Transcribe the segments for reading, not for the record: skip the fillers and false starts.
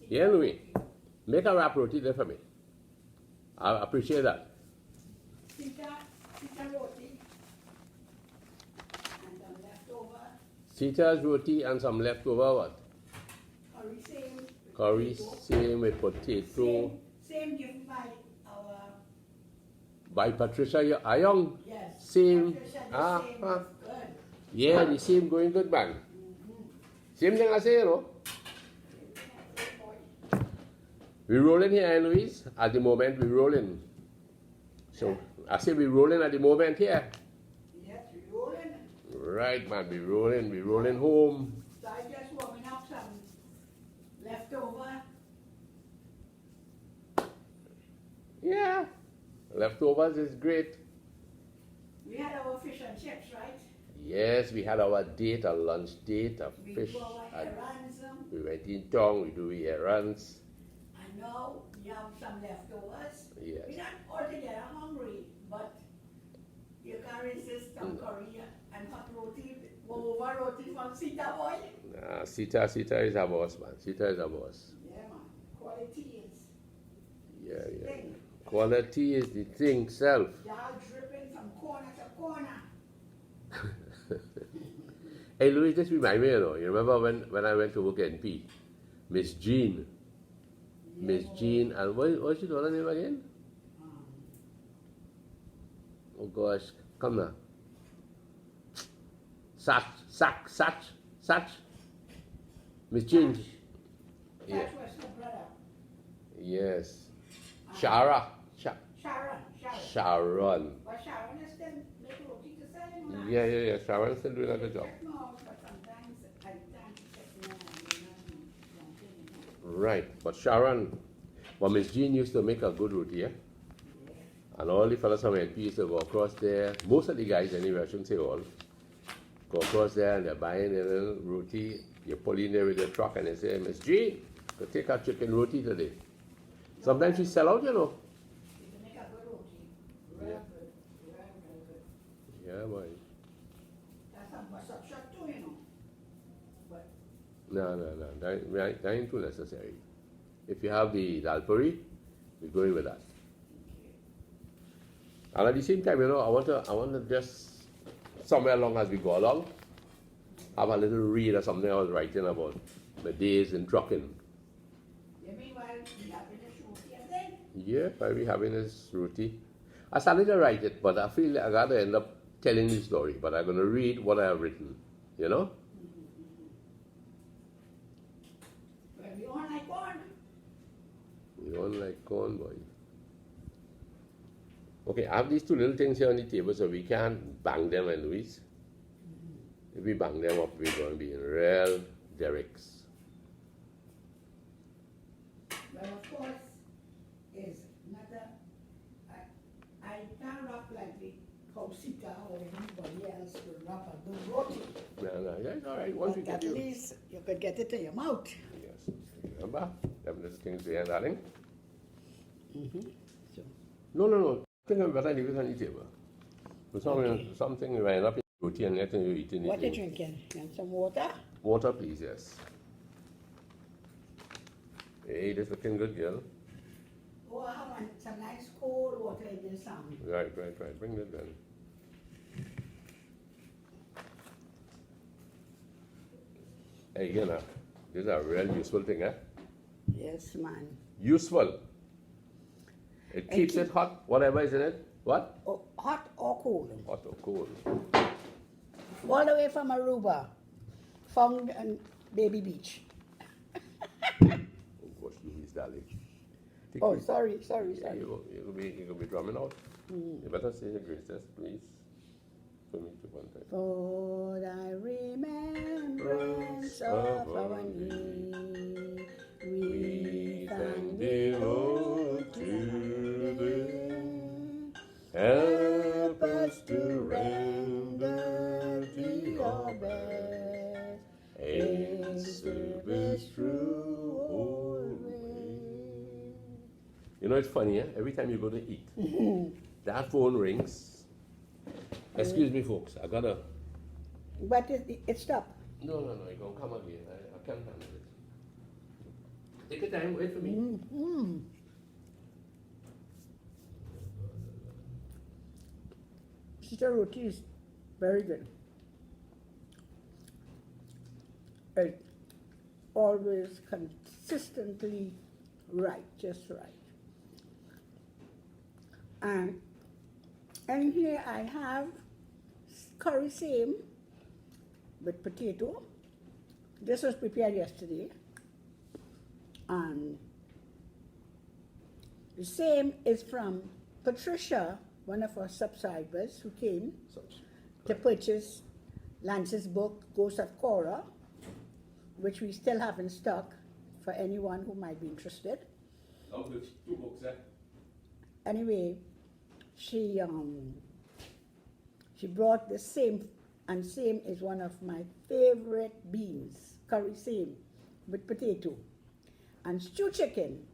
Yeah, Louis. Make a wrap roti there for me. I appreciate that. Sita roti and some leftover Sita's roti and some leftover what? curry, same. Curry, potato. same with potato. Same given by our, By Patricia Ayong. yes. Same. Patricia, the same is good. Yeah, the same going good, man. Same thing I say, you know. We rolling here, eh, Louise? At the moment, we rolling. So, I say we rolling at the moment here. Yes, we're rolling. Right, man, we rolling home. So I just warming up some leftover. Yeah, leftovers is great. We had our fish and chips, right? Yes, we had our date, a lunch date, a We fish. do our errands. We went in town, we do errands. And now we have some leftovers. Yes. We're not altogether hungry, but you can't resist some curry and hot roti, over roti from Sita boy. Nah, Sita is a boss, man. Sita is a boss. Yeah, man. Quality is Yeah. thing. Quality is the thing, self. Y'all dripping from corner to corner. Hey, Louis, this reminds me, you know. You remember when I went to work at NP? Miss Jean. Miss Jean, and what's your daughter's name again? Oh gosh, come now. Satch. Miss Jean. Yeah. That was her brother. Yes. Sharon. Sharon. But Sharon is still making roti to sell him now. Yeah. Sharon's still doing a good job. Check me out, but sometimes I can't check me out. Right, but Sharon, well, Miss Jean used to make a good roti, yeah? And all the fellas from NP used to go across there. Most of the guys, anyway, I shouldn't say all, go across there and they're buying their little roti. You pull in there with your truck and they say, Miss Jean, go take our chicken roti today. Sometimes we sell out, you know. You can make a good roti. Real Yeah. good. Very good. Yeah, boy. That's some bus up shot too, you know. But No. That ain't too necessary. If you have the dal puri, we're going with that. And at the same time, you know, I want to just, somewhere along as we go along, have a little read or something I was writing about the days in trucking. you mean while we having a roti and then? Yeah, while we having this roti. I started to write it, but I feel I gotta end up telling the story. But I'm gonna read what I have written, you know? Well, we don't like corn. You don't like corn, boy. Okay, I have these two little things here on the table, so we can't bang them, and Louise. If we bang them up, we're going to be in real derricks. Well, of course, is not I can't rap like the Sita or anybody else will rap a good roti. No, yeah, it's all right. Once we But get at you. least you could get it in your mouth. Yes. Remember? Them little things there, darling? So, No. I think I'm better leave it on the table. But something you end up in roti and nothing you eat in it. what you drinking? And some water? Water, please, yes. Hey, this looking good, girl. Oh, I want some nice cold water in this song. Right. Bring that then. Hey, you know, this is a real useful thing, eh? Yes, man. Useful. It keeps it hot, whatever is in it. What? Oh, hot or cold? Hot or cold. All the way from Aruba, found on Baby Beach. Oh gosh, Louise, darling. Oh, Take it. sorry. Yeah, you'll be drumming out. You better say your graces, please. For me to one time. For thy remembrance of our need, we thank thee, Lord, today. Help us to render thee our best in service true always. You know, it's funny, eh? Every time you go to eat, that phone rings. Excuse me, folks, I gotta. But it stopped. No, you're gonna come again. I can't handle it. Take your time, wait for me. Sister Roti is very good. It's always consistently right, just right. And here I have curry same with potato. This was prepared yesterday. And the same is from Patricia, one of our subscribers who came to purchase Lance's book, Ghost of Cora, which we still have in stock for anyone who might be interested. Oh, there's 2 books there. Anyway, she brought the same, and same is one of my favorite beans, curry same with potato and stew chicken.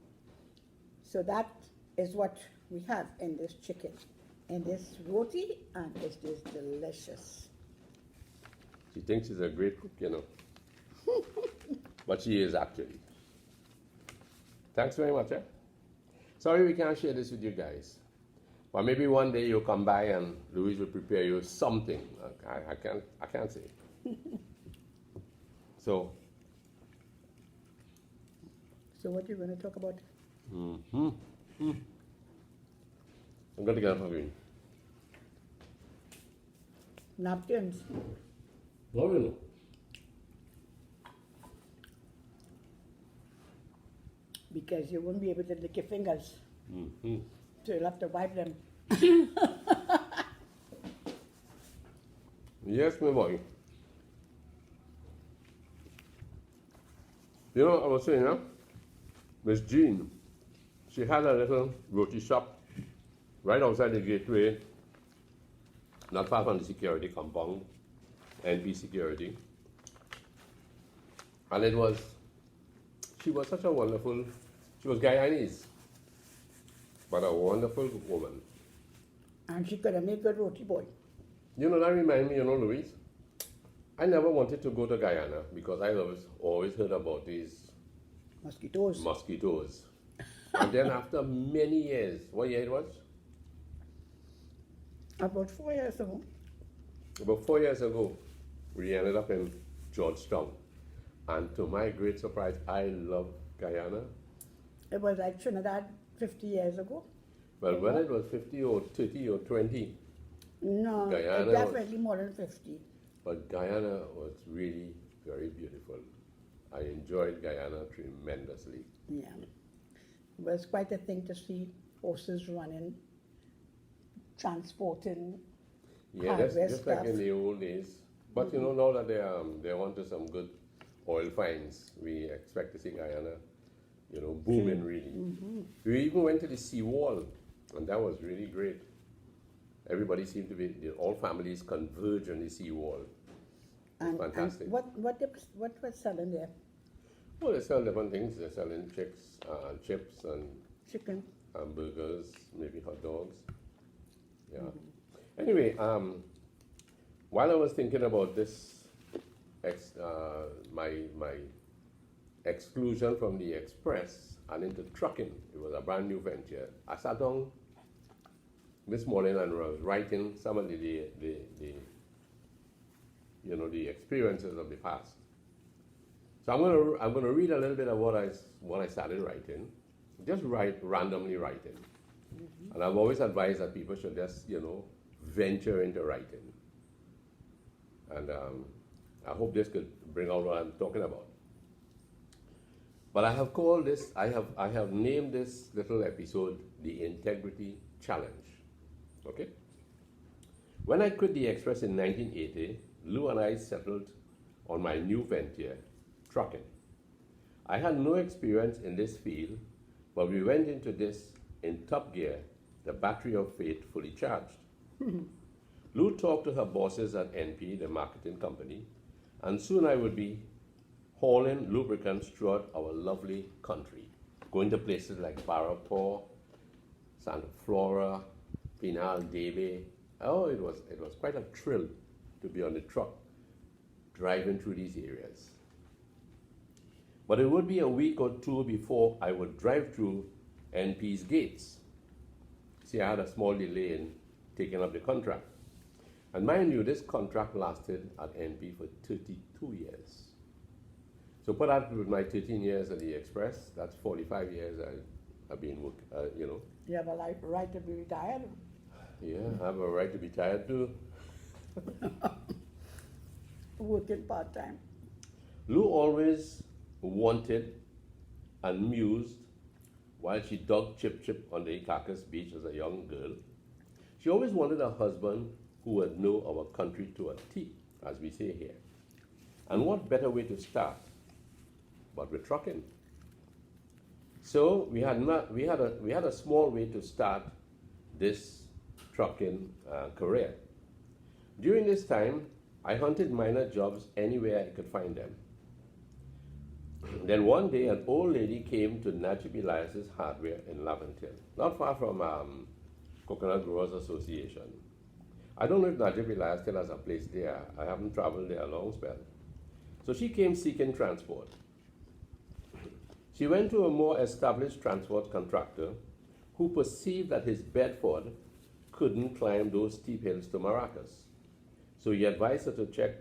So that is what we have in this chicken, in this roti, and it is delicious. She thinks she's a great cook, you know. But she is actually. Thanks very much, eh? Sorry we can't share this with you guys. But maybe one day you'll come by and Louise will prepare you something. I can't say. So what are you going to talk about? I'm going to get up for you. Napkins. No, you know. Because you won't be able to lick your fingers. So you'll have to wipe them. Yes, my boy. You know, I was saying, huh? Miss Jean, she had a little roti shop right outside the gateway, not far from the security compound, NP security. And she was such a wonderful, she was Guyanese, but a wonderful woman. And she could have made good roti, boy. You know, that reminds me, you know, Louise, I never wanted to go to Guyana because I always heard about these mosquitoes. And then after many years, what year it was? About 4 years ago. About 4 years ago, we ended up in Georgetown. And to my great surprise, I love Guyana. It was like Trinidad 50 years ago. Well, whether it was 50 or 30 or 20. No, Guyana definitely more than 50. But Guyana was really very beautiful. I enjoyed Guyana tremendously. Yeah. It was quite a thing to see horses running, transporting. Yeah, that's just like in the old days. But you know, now that they're onto some good oil finds, we expect to see Guyana, you know, booming really. We even went to the seawall, and that was really great. Everybody seemed to be, all families converge on the seawall. Fantastic. And what was selling there? Well, they sell different things. They're selling chips and Chicken. Burgers, maybe hot dogs. Yeah. Anyway, while I was thinking about this, my exclusion from the express and into trucking, it was a brand new venture. I sat down this morning and was writing some of the experiences of the past. So I'm gonna read a little bit of what I started writing, just randomly writing. And I've always advised that people should just venture into writing. And I hope this could bring out what I'm talking about. But I have called this, I have named this little episode the Integrity Challenge. Okay? When I quit the Express in 1980, Lou and I settled on my new venture, trucking. I had no experience in this field, but we went into this in top gear, the battery of faith fully charged. Lou talked to her bosses at NP, the marketing company, and soon I would be hauling lubricants throughout our lovely country, going to places like Barapor, Santa Flora, Pinal Debe. Oh, it was quite a thrill to be on the truck, driving through these areas. But it would be a week or two before I would drive through NP's gates. See, I had a small delay in taking up the contract. And mind you, this contract lasted at NP for 32 years. So put that with my 13 years at the Express, that's 45 years I've been working, You have a right to be retired. Yeah, I have a right to be tired too. Working part-time. Lou always wanted and mused while she dug Chip on the Icacus beach as a young girl. She always wanted a husband who would know our country to a T, as we say here. And what better way to start but with trucking? So we had a small way to start this trucking career. During this time, I hunted minor jobs anywhere I could find them. Then one day, an old lady came to Najib Elias's hardware in Laventille, not far from Coconut Growers Association. I don't know if Najib Elias still has a place there. I haven't traveled there a long spell. So she came seeking transport. She went to a more established transport contractor who perceived that his Bedford couldn't climb those steep hills to Maracas. So he advised her to check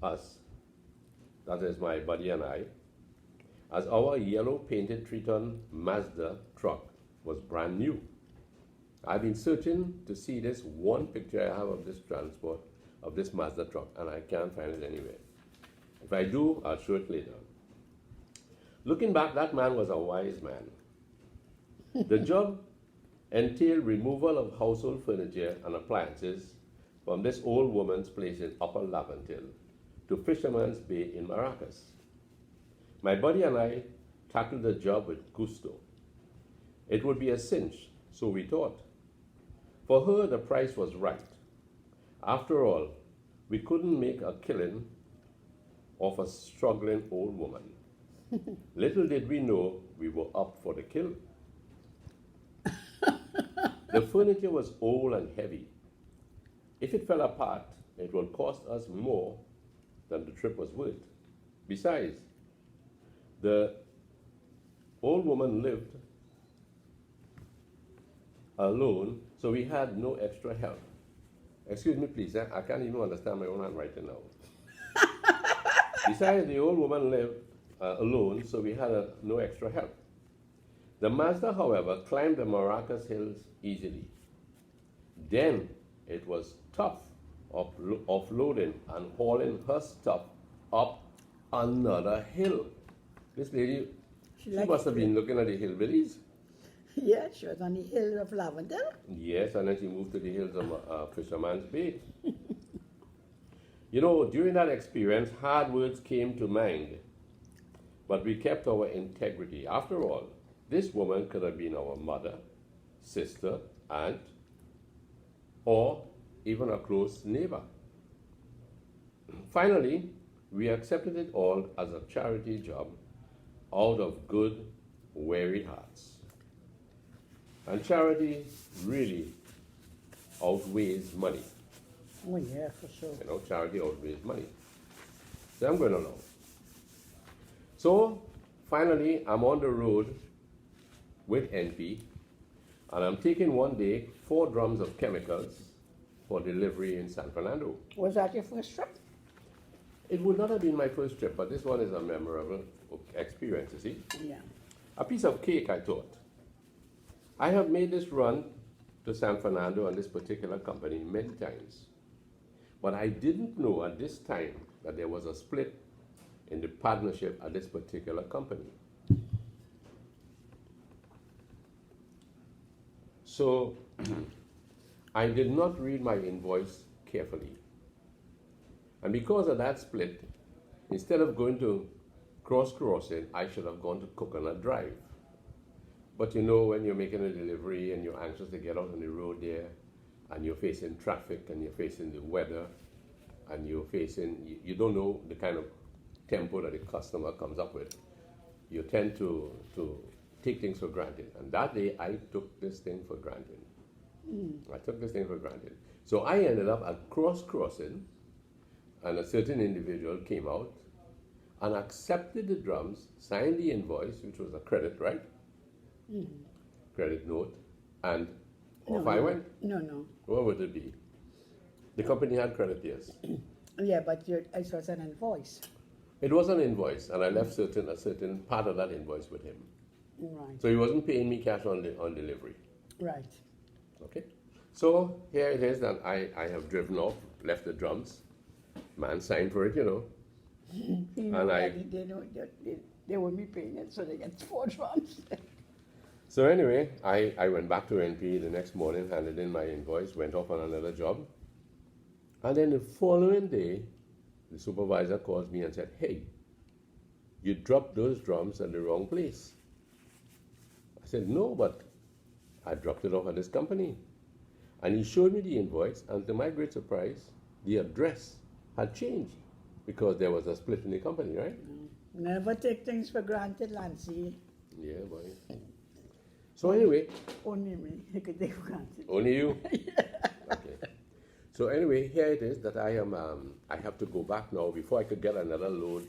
us, that is my buddy and I, as our yellow painted 3-ton Mazda truck was brand new. I've been searching to see this one picture I have of this transport, of this Mazda truck, and I can't find it anywhere. If I do, I'll show it later. Looking back, that man was a wise man. The job entailed removal of household furniture and appliances from this old woman's place in Upper Laventille to Fisherman's Bay in Maracas. My buddy and I tackled the job with gusto. It would be a cinch, so we thought. For her, the price was right. After all, we couldn't make a killing off a struggling old woman. Little did we know we were up for the kill. The furniture was old and heavy. If it fell apart, it would cost us more than the trip was worth. Besides, the old woman lived alone, so we had no extra help. Excuse me, please, I can't even understand my own handwriting now. Besides, the old woman lived alone, so we had no extra help. The Mazda, however, climbed the Maracas hills easily. Then it was tough offloading and hauling her stuff up another hill. This lady, she must have been looking at the hillbillies. Yeah, she was on the hills of Laventille. Yes, and then she moved to the hills of Fisherman's Bay. You know, during that experience, hard words came to mind, but we kept our integrity. After all, this woman could have been our mother, sister, aunt, or even a close neighbor. Finally, we accepted it all as a charity job out of good, weary hearts. And charity really outweighs money. Oh yeah, for sure. You know, charity outweighs money. So I'm going along. So finally, I'm on the road with NP, and I'm taking one day 4 drums of chemicals for delivery in San Fernando. Was that your first trip? It would not have been my first trip, but this one is a memorable experience, you see. Yeah. A piece of cake, I thought. I have made this run to San Fernando on this particular company many times. But I didn't know at this time that there was a split in the partnership at this particular company. So I did not read my invoice carefully. And because of that split, instead of going to crossing, I should have gone to Coconut Drive. But you know, when you're making a delivery and you're anxious to get out on the road there, and you're facing traffic and you're facing the weather, and you're facing, you don't know the kind of tempo that the customer comes up with, you tend to take things for granted. And that day, I took this thing for granted. I took this thing for granted. So I ended up at crossing, and a certain individual came out and accepted the drums, signed the invoice, which was a credit, right? Credit note, and off I went. No. What would it be? The company had credit, yes. Yeah, but it was an invoice. It was an invoice, and I left a certain part of that invoice with him. Right. So he wasn't paying me cash on delivery. Right. Okay. So here it is that I have driven off, left the drums. Man signed for it, you know. You know, they won't be paying it, so they get 4 drums. So anyway, I went back to NP the next morning, handed in my invoice, went off on another job. And then the following day, the supervisor calls me and said, hey, you dropped those drums at the wrong place. I said, no, but I dropped it off at this company. And he showed me the invoice, and to my great surprise, the address had changed because there was a split in the company, right? Never take things for granted, Lancy. Yeah, boy. So anyway. Only me, you could take for granted. Only you? Okay. So anyway, here it is that I have to go back now. Before I could get another load,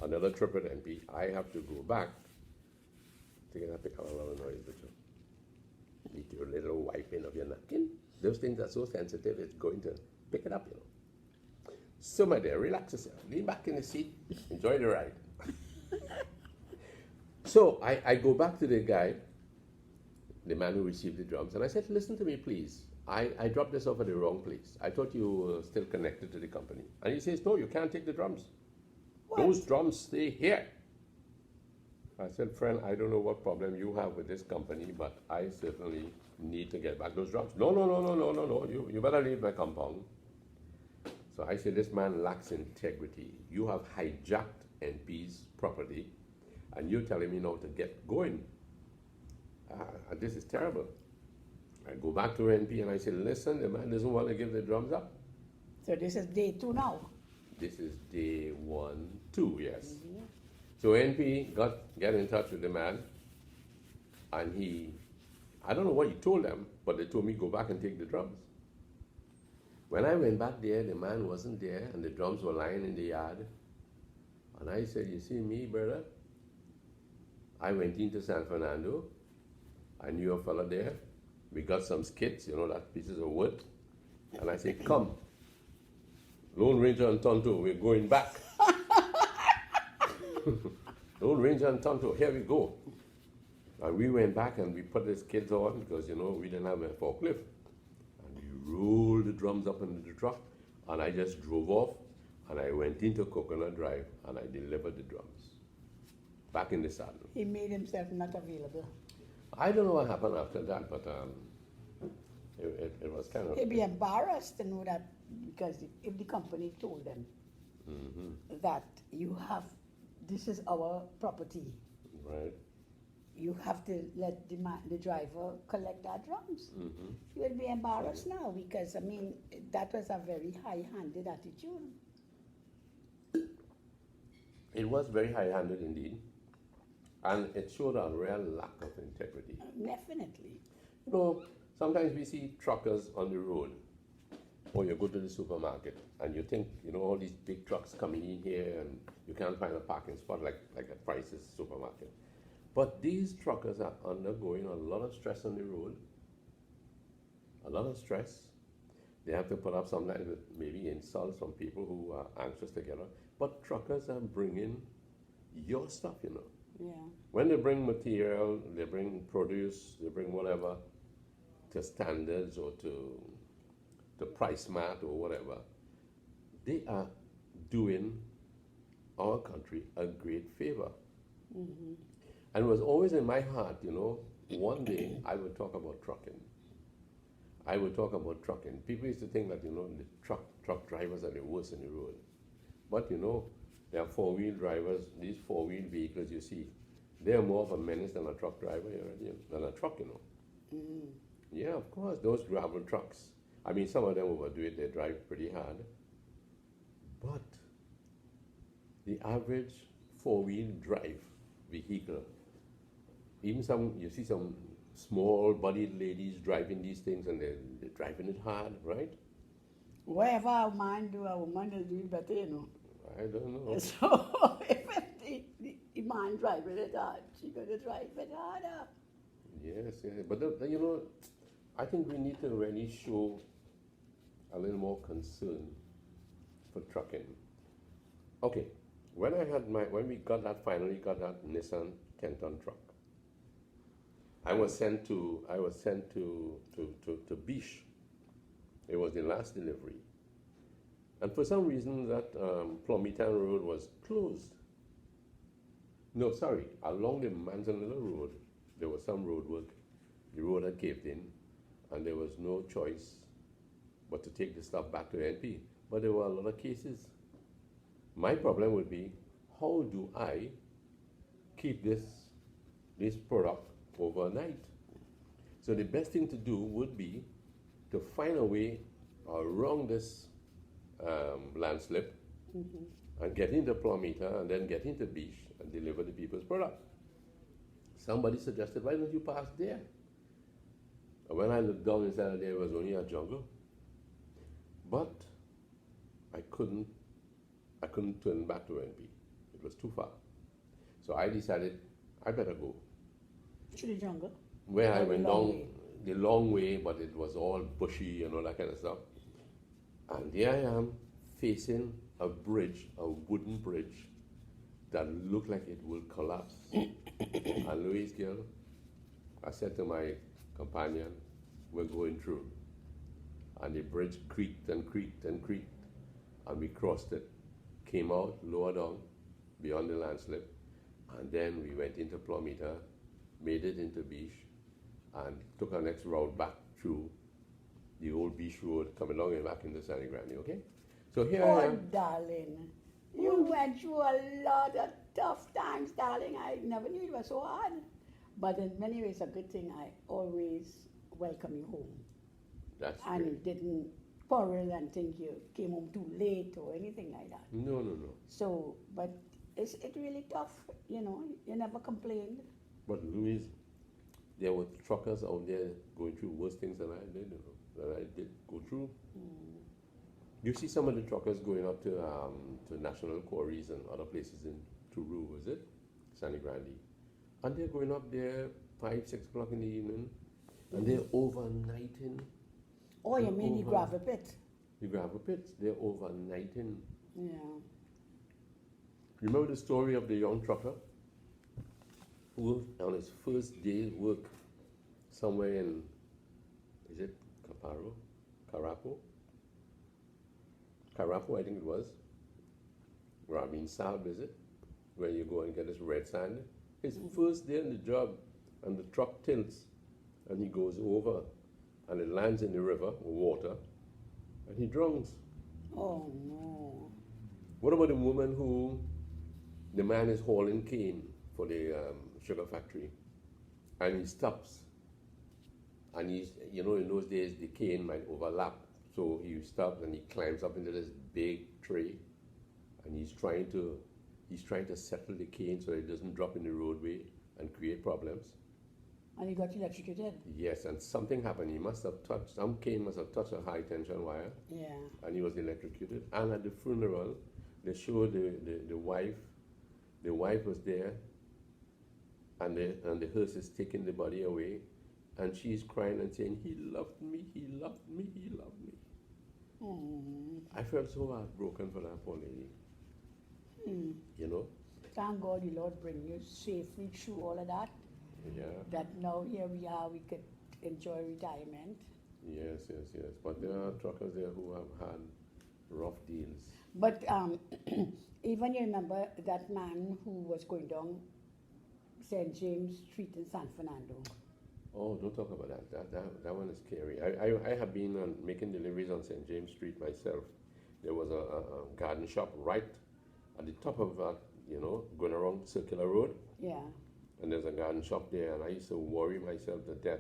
another trip at NP, I have to go back. Taking a pick up a lot of noise, but you need your little wiping of your napkin. Those things are so sensitive, it's going to pick it up, you know. So my dear, relax yourself. Lean back in the seat, enjoy the ride. So I go back to the guy, the man who received the drums, and I said, listen to me, please. I dropped this off at the wrong place. I thought you were still connected to the company. And he says, no, you can't take the drums. What? Those drums stay here. I said, friend, I don't know what problem you have with this company, but I certainly need to get back those drums. No. You better leave my compound. So I said, this man lacks integrity. You have hijacked NP's property, and you're telling me now to get going. This is terrible. I go back to NP and I say, listen, the man doesn't want to give the drums up. So this is day 2 now? This is day 1, 2, yes. Mm-hmm. So NP get in touch with the man, and I don't know what he told them, but they told me go back and take the drums. When I went back there, the man wasn't there, and the drums were lying in the yard. And I said, you see me, brother? I went into San Fernando. I knew a fella there. We got some skids, you know, that pieces of wood. And I said, come, Lone Ranger and Tonto, we're going back. Lone Ranger and Tonto, here we go. And we went back and we put the skids on because, you know, we didn't have a forklift. And we rolled the drums up into the truck, and I just drove off, and I went into Coconut Drive, and I delivered the drums back in the saddle. He made himself not available. I don't know what happened after that, but it was kind of... He'd be embarrassed to know that, because if the company told them that this is our property, right? You have to let the driver collect our drums. He will be embarrassed now because, I mean, that was a very high-handed attitude. It was very high-handed indeed. And it showed a real lack of integrity. Definitely. You know, sometimes we see truckers on the road, or you go to the supermarket, and you think, you know, all these big trucks coming in here, and you can't find a parking spot like at Price's supermarket. But these truckers are undergoing a lot of stress on the road, a lot of stress. They have to put up sometimes with maybe insults from people who are anxious to get out. But truckers are bringing your stuff, you know. Yeah. When they bring material, they bring produce, they bring whatever to standards or to price mat or whatever, they are doing our country a great favor. And it was always in my heart, you know, one day I would talk about trucking. I would talk about trucking. People used to think that, you know, the truck drivers are the worst in the road. But, you know, there are four-wheel drivers. These four-wheel vehicles, you see, they are more of a menace than a truck driver, than a truck, you know. Yeah, of course, those gravel trucks. I mean, some of them overdo it. They drive pretty hard. But the average four-wheel drive vehicle, even you see some small-bodied ladies driving these things, and they're driving it hard, right? Whatever a man do, a woman will do it better, you know. I don't know. So if the man driving it hard, she gonna drive it harder. Yes, yes. But you know, I think we need to really show a little more concern for trucking. Okay, when we finally got that Nissan 10-ton truck, I was sent to Biche. It was the last delivery, and for some reason that Plomitan Road was closed. No, sorry, along the Manzanilla Road, there was some road work. The road had caved in, and there was no choice but to take the stuff back to NP. But there were a lot of cases. My problem would be, how do I keep this product overnight? So the best thing to do would be to find a way around this landslip and get into Plummeter and then get into Beach and deliver the people's product. Somebody suggested, why don't you pass there? And when I looked down inside there, it was only a jungle. But I couldn't turn back to NP. It was too far. So I decided I better go. To the jungle. Where I Or went the long down way. the long way, but it was all bushy and all that kind of stuff. And there I am facing a bridge, a wooden bridge, that looked like it will collapse. And Louise girl, I said to my companion, we're going through. And the bridge creaked and creaked and creaked. And we crossed it, came out lower down, beyond the landslip, and then we went into Plummeter, made it into Beach, and took our next route back through the old Beach Road, coming along and back into San Grande, okay? So here I Oh, am. darling. You went through a lot of tough times, darling. I never knew it was so hard. But in many ways, a good thing. I always welcome you home. That's And great. you didn't quarrel and think you came home too late or anything like that. No, no, no. So, but it's really tough, you know. You never complained. But Louise, there were truckers out there going through worse things than I did, that I did go through. You see some of the truckers going up to national quarries and other places in Turu, is it? San Grande. And they're going up there 5, 6 o'clock in the evening, and they're overnighting. Oh, you mean the gravel pit? The gravel pits, they're overnighting. Yeah. Remember the story of the young trucker who, on his first day's work, somewhere in, is it Carapo, I think it was, Rabin Saab, is it? Where you go and get this red sand. His first day on the job, and the truck tilts, and he goes over, and it lands in the river, or water, and he drowns. Oh, no. What about the woman who, the man is hauling cane for the sugar factory, and he stops, and he's, you know, in those days the cane might overlap, so he stops and he climbs up into this big tree, and he's trying to settle the cane so it doesn't drop in the roadway and create problems. And you got electrocuted? Yes, and something happened. He must have touched, some cane must have touched a high tension wire, Yeah. and he was electrocuted. And at the funeral, they showed the wife. The wife was there, and the hearse is taking the body away, and she's crying and saying, "He loved me, he loved me, he loved me." I felt so heartbroken for that poor lady. You know? Thank God the Lord bring you safely through all of that. Yeah. That now here we are, we could enjoy retirement. Yes, yes, yes. But there are truckers there who have had rough deals. But even you remember that man who was going down St. James Street in San Fernando? Oh, don't talk about that. That one is scary. I have been making deliveries on St. James Street myself. There was a garden shop right at the top of that, you know, going around Circular Road. Yeah. And there's a garden shop there, and I used to worry myself to death.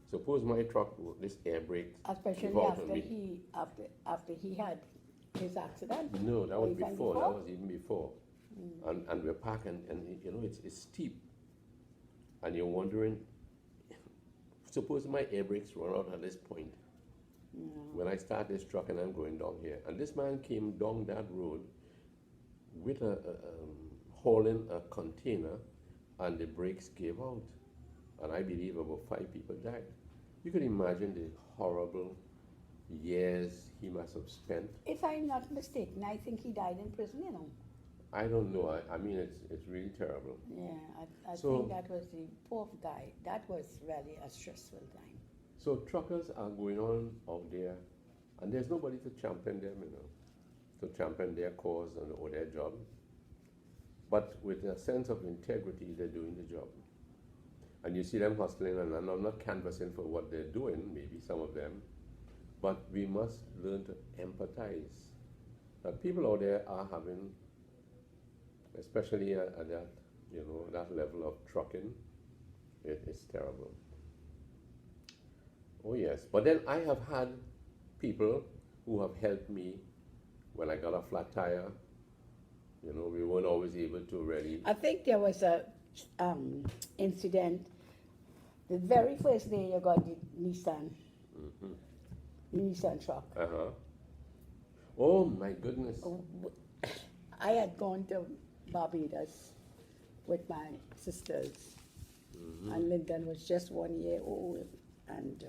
Suppose my truck, this air brake, Especially give out after on me. after he had his accident. No, that Or was even before. That was even before. And we're parking, and you know, it's steep. And you're wondering, suppose my air brakes run out at this point. When I start this truck and I'm going down here. And this man came down that road with hauling a container, and the brakes gave out, and I believe about 5 people died. You can imagine the horrible years he must have spent. If I'm not mistaken, I think he died in prison, you know. I don't know. I mean, it's really terrible. Yeah, I So- think that was the poor guy. That was really a stressful time. So truckers are going on out there, and there's nobody to champion them, you know, to champion their cause or their job. But with a sense of integrity, they're doing the job. And you see them hustling, and I'm not canvassing for what they're doing, maybe some of them, but we must learn to empathize. Now, people out there are having, especially at that, you know, that level of trucking, it's terrible. Oh yes, but then I have had people who have helped me when I got a flat tire. You know, we weren't always able to really. I think there was a incident the very first day you got the Nissan truck. Oh my goodness. I had gone to Barbados with my sisters, and Lyndon was just 1 year old, and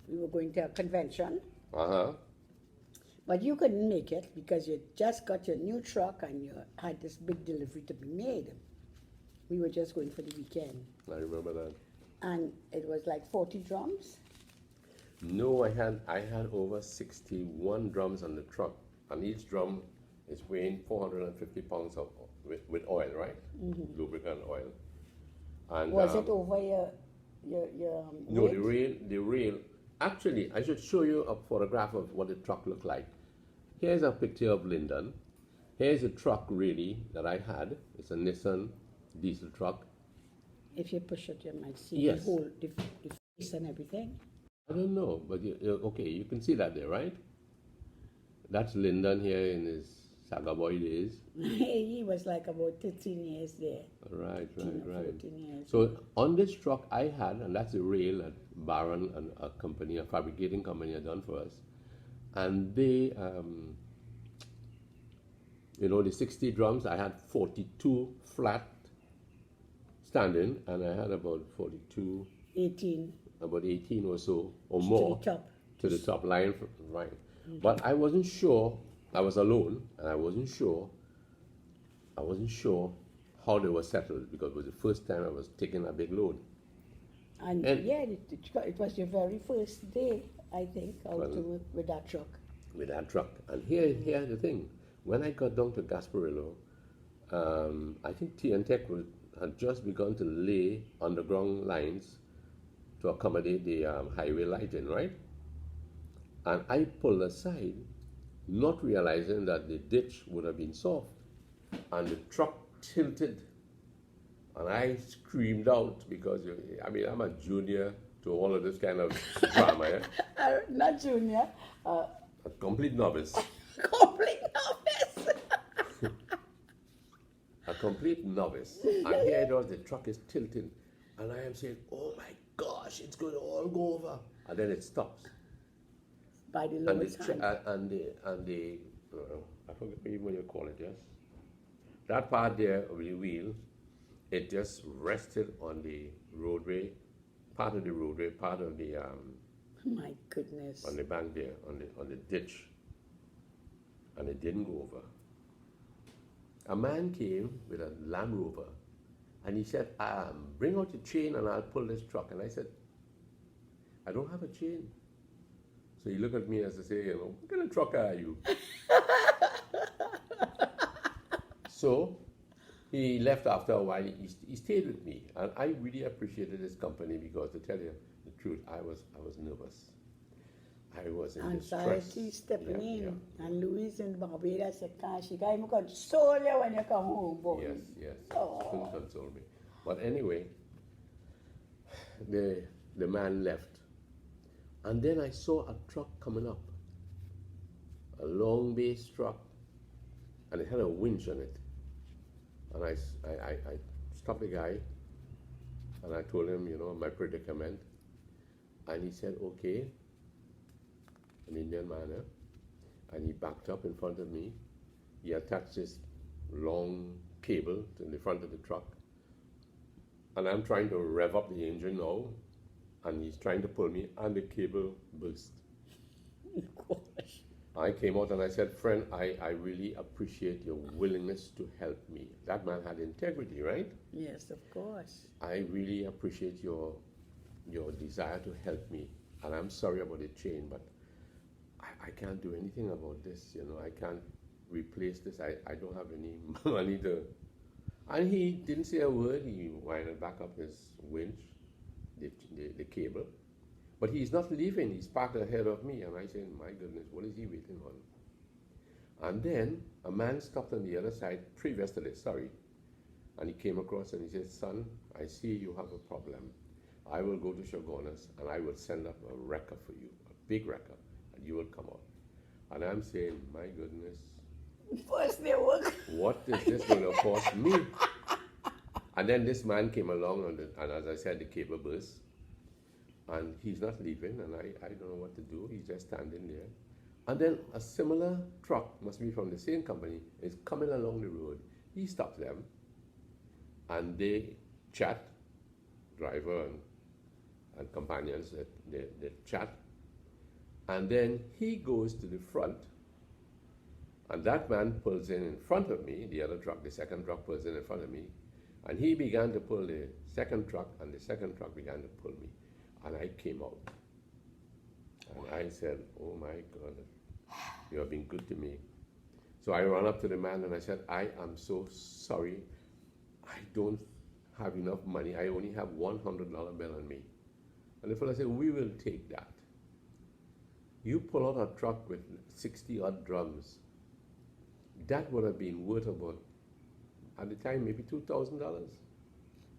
we were going to a convention. But you couldn't make it because you just got your new truck and you had this big delivery to be made. We were just going for the weekend. I remember that. And it was like 40 drums. No, I had over 61 drums on the truck, and each drum is weighing 450 pounds of with oil, right? Lubricant oil. And Was it over your no, weight? the rail. Actually, I should show you a photograph of what the truck looked like. Here's a picture of Lyndon. Here's a truck really that I had. It's a Nissan diesel truck. If you push it, you might see Yes. the whole the face and everything. I don't know, but okay, you can see that there, right? That's Lyndon here in his Saga Boy days. He was like about 13 years there. Right. 14 years. So on this truck I had, and that's the rail that Baron and a company, a fabricating company, had done for us. And they, you know, the 60 drums, I had 42 flat standing, and I had about 42, 18 about 18 or so, or to more, the top. to the top line, right. But I wasn't sure, I was alone, and I wasn't sure how they were settled, because it was the first time I was taking a big load. And And- yeah, it was your very first day, I think, out to work with that truck. With that truck. And here's the thing. When I got down to Gasparillo, I think T&Tech had just begun to lay underground lines to accommodate the highway lighting, right? And I pulled aside, not realizing that the ditch would have been soft. And the truck tilted. And I screamed out because, I mean, I'm a junior to all of this kind of drama, yeah? Not junior, A complete novice. complete novice. A complete novice. And here it was, the truck is tilting. And I am saying, oh my gosh, it's going to all go over. And then it stops. By the And lowest the, hand. I forget even what you call it, yes? That part there of the wheel, it just rested on the roadway, part of the roadway, part of the, My goodness. on the bank there, on the ditch. And it didn't go over. A man came with a Land Rover, and he said, bring out your chain and I'll pull this truck. And I said, I don't have a chain. So he looked at me as to say, you know, what kind of trucker are you? So he left after a while. He stayed with me, and I really appreciated his company, because to tell you the truth, I was nervous. I was in distress. Anxiety stepping Yeah, in. And Louise in Barbados said, she got him console you when you come home, boy. Yes. Oh. Couldn't console me. But anyway, the man left. And then I saw a truck coming up, a long base truck, and it had a winch on it. And I stopped the guy, and I told him, you know, my predicament. And he said, okay, an Indian man, and he backed up in front of me. He attached his long cable in the front of the truck. And I'm trying to rev up the engine now, and he's trying to pull me, and the cable burst. Gosh. I came out and I said, friend, I really appreciate your willingness to help me. That man had integrity, right? Yes, of course. I really appreciate your desire to help me. And I'm sorry about the chain, but I can't do anything about this. You know, I can't replace this. I don't have any money to. And he didn't say a word. He winded back up his winch, the cable. But he's not leaving. He's parked ahead of me. And I said, my goodness, what is he waiting on? And then a man stopped on the other side, previous to this, sorry. And he came across and he said, son, I see you have a problem. I will go to Shogunas and I will send up a wrecker for you, a big wrecker, and you will come out. And I'm saying, my goodness, First they work. what is this going to cost me? And then this man came along, and as I said, the cable burst. And he's not leaving, and I don't know what to do. He's just standing there. And then a similar truck, must be from the same company, is coming along the road. He stops them, and they chat, driver and companions, they chat. And then he goes to the front, and that man pulls in front of me, the other truck, the second truck pulls in front of me, and he began to pull the second truck, and the second truck began to pull me. And I came out. And I said, oh my God, you have been good to me. So I ran up to the man and I said, I am so sorry. I don't have enough money. I only have $100 bill on me. And the fellow said, we will take that. You pull out a truck with 60 odd drums. That would have been worth about, at the time, maybe $2,000.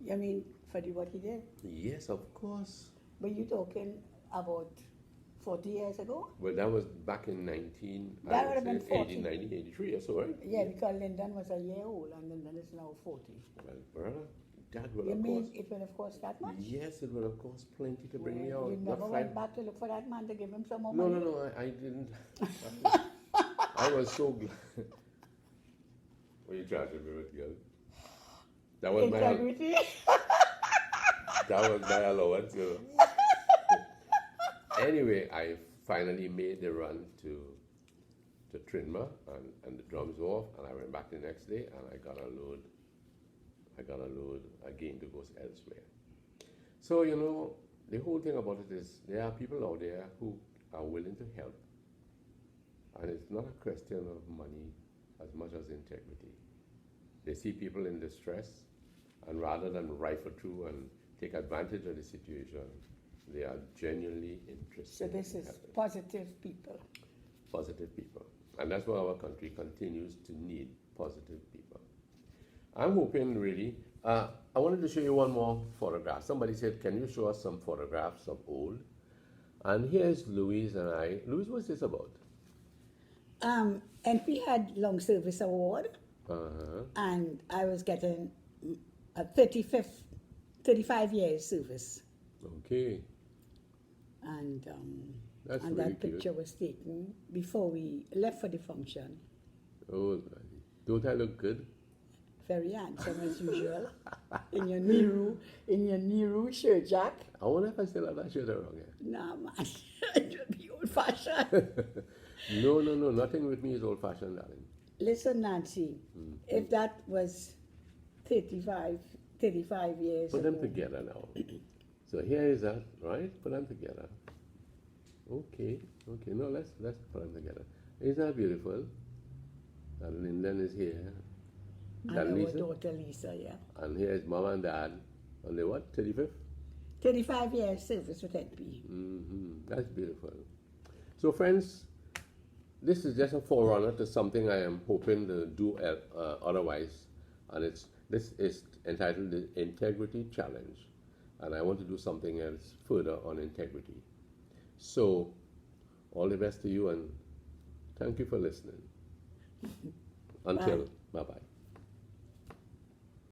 You mean for what he did? Yes, of course. But you're talking about 40 years ago? Well, that was back in That would have been 40. 1983 or so, right? Yeah, because Lyndon was a year old and Lyndon is now 40. Well, brother, that would You have mean cost. it will have cost that much? Yes, it would have cost plenty to bring me out. You Not never five- went back to look for that man to give him some more No, money? no, I didn't. I was so glad. What are you charging me with, girl? That was Integrity? that was my allowance, you know. Anyway, I finally made the run to Trinma, and the drums were off, and I went back the next day, and I got a load again to go elsewhere. So, you know, the whole thing about it is there are people out there who are willing to help, and it's not a question of money as much as integrity. They see people in distress, and rather than rifle through and take advantage of the situation, they are genuinely interested. So this in is helping. positive people. Positive people. And that's why our country continues to need positive people. I'm hoping really, I wanted to show you one more photograph. Somebody said, can you show us some photographs of old? And here's Louise and I. Louise, what's this about? NP had long service award, Uh-huh. and I was getting a 35 years service. Okay. And That's and really that cute. picture was taken before we left for the function. Oh, don't I look good? Very handsome as usual. in your Nehru shirt jack. I wonder if I still have that shirt around here. Nah, man, you'll be old fashioned. No, nothing with me is old fashioned, darling. Listen, Nancy, if that was 35 years Put them ago. together now. So here is that, right? Put them together. Okay. No, let's put them together. Isn't that beautiful? And Lyndon is here. And That our Lisa. daughter Lisa, yeah. And here is Mom and Dad on the what? 35th? 35 years service with NP. That's beautiful. So friends, this is just a forerunner to something I am hoping to do otherwise. And this is entitled the Integrity Challenge. And I want to do something else further on integrity. So, all the best to you, and thank you for listening. Until, bye-bye.